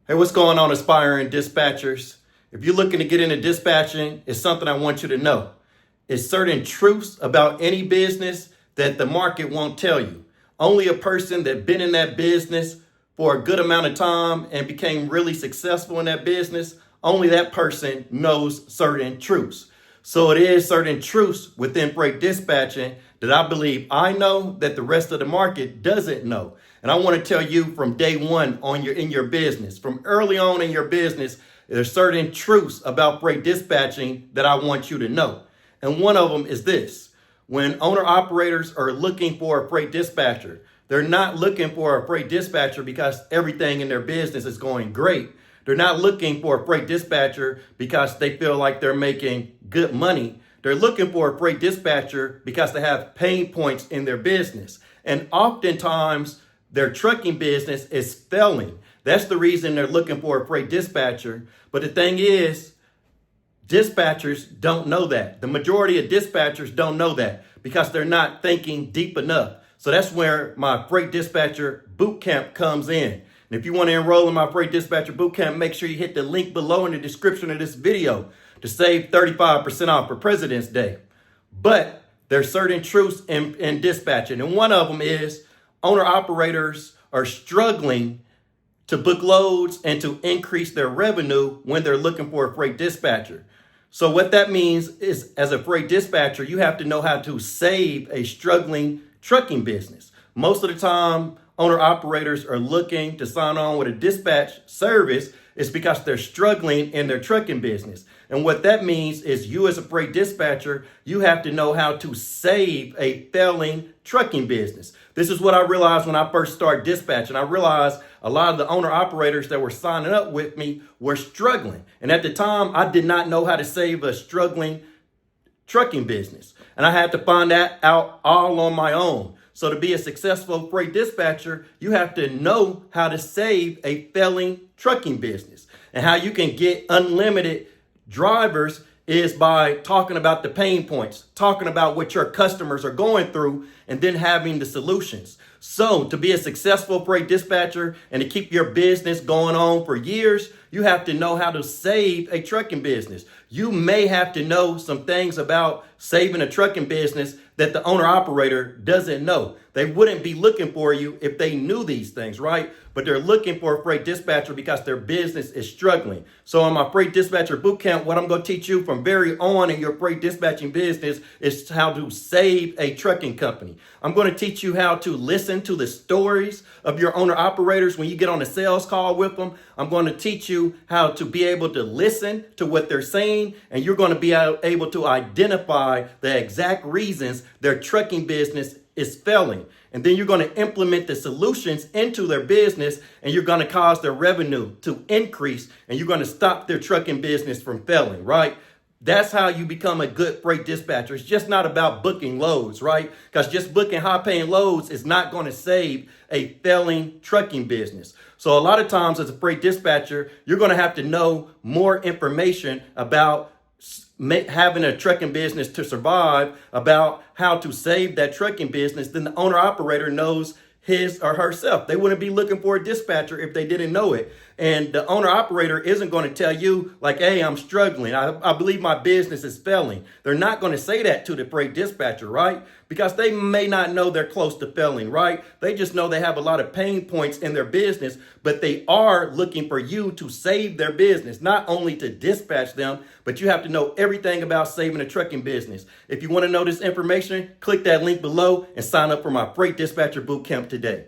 Hey, what's going on, aspiring dispatchers? If you're looking to get into dispatching, it's something I want you to know. It's certain truths about any business that the market won't tell you. Only a person that's been in that business for a good amount of time and became really successful in that business, only that person knows certain truths. So it is certain truths within freight dispatching that I believe I know that the rest of the market doesn't know. And I want to tell you from day one in your business, from early on in your business, there's certain truths about freight dispatching that I want you to know. And one of them is this: when owner operators are looking for a freight dispatcher, they're not looking for a freight dispatcher because everything in their business is going great. They're not looking for a freight dispatcher because they feel like they're making good money. They're looking for a freight dispatcher because they have pain points in their business. And oftentimes their trucking business is failing. That's the reason they're looking for a freight dispatcher. But the thing is, dispatchers don't know that. The majority of dispatchers don't know that because they're not thinking deep enough. So that's where my freight dispatcher bootcamp comes in. And if you want to enroll in my freight dispatcher bootcamp, make sure you hit the link below in the description of this video to save 35% off for President's Day. But there's certain truths in dispatching. And one of them is owner operators are struggling to book loads and to increase their revenue when they're looking for a freight dispatcher. So what that means is, as a freight dispatcher, you have to know how to save a struggling trucking business. Most of the time, owner operators are looking to sign on with a dispatch service is because they're struggling in their trucking business. And what that means is you as a freight dispatcher, you have to know how to save a failing trucking business. This is what I realized when I first started dispatching. I realized a lot of the owner operators that were signing up with me were struggling. And at the time, I did not know how to save a struggling trucking business. And I had to find that out all on my own. So to be a successful freight dispatcher, you have to know how to save a failing trucking business. And how you can get unlimited drivers is by talking about the pain points, talking about what your customers are going through, and then having the solutions. So to be a successful freight dispatcher and to keep your business going on for years, you have to know how to save a trucking business. You may have to know some things about saving a trucking business that the owner operator doesn't know. They wouldn't be looking for you if they knew these things, right? But they're looking for a freight dispatcher because their business is struggling. So on my freight dispatcher bootcamp, what I'm going to teach you from very on in your freight dispatching business is how to save a trucking company. I'm going to teach you how to listen to the stories of your owner operators when you get on a sales call with them. I'm going to teach you how to be able to listen to what they're saying, and you're going to be able to identify the exact reasons their trucking business is failing. And then you're going to implement the solutions into their business, and you're going to cause their revenue to increase, and you're going to stop their trucking business from failing, right? That's how you become a good freight dispatcher. It's just not about booking loads, right? Because just booking high-paying loads is not going to save a failing trucking business. So a lot of times as a freight dispatcher, you're going to have to know more information about having a trucking business to survive, about how to save that trucking business, than the owner operator knows his or herself. They wouldn't be looking for a dispatcher if they didn't know it. And the owner operator isn't going to tell you like, hey, I'm struggling. I believe my business is failing. They're not going to say that to the freight dispatcher, right? Because they may not know they're close to failing, right? They just know they have a lot of pain points in their business, but they are looking for you to save their business, not only to dispatch them, but you have to know everything about saving a trucking business. If you want to know this information, click that link below and sign up for my freight dispatcher bootcamp today.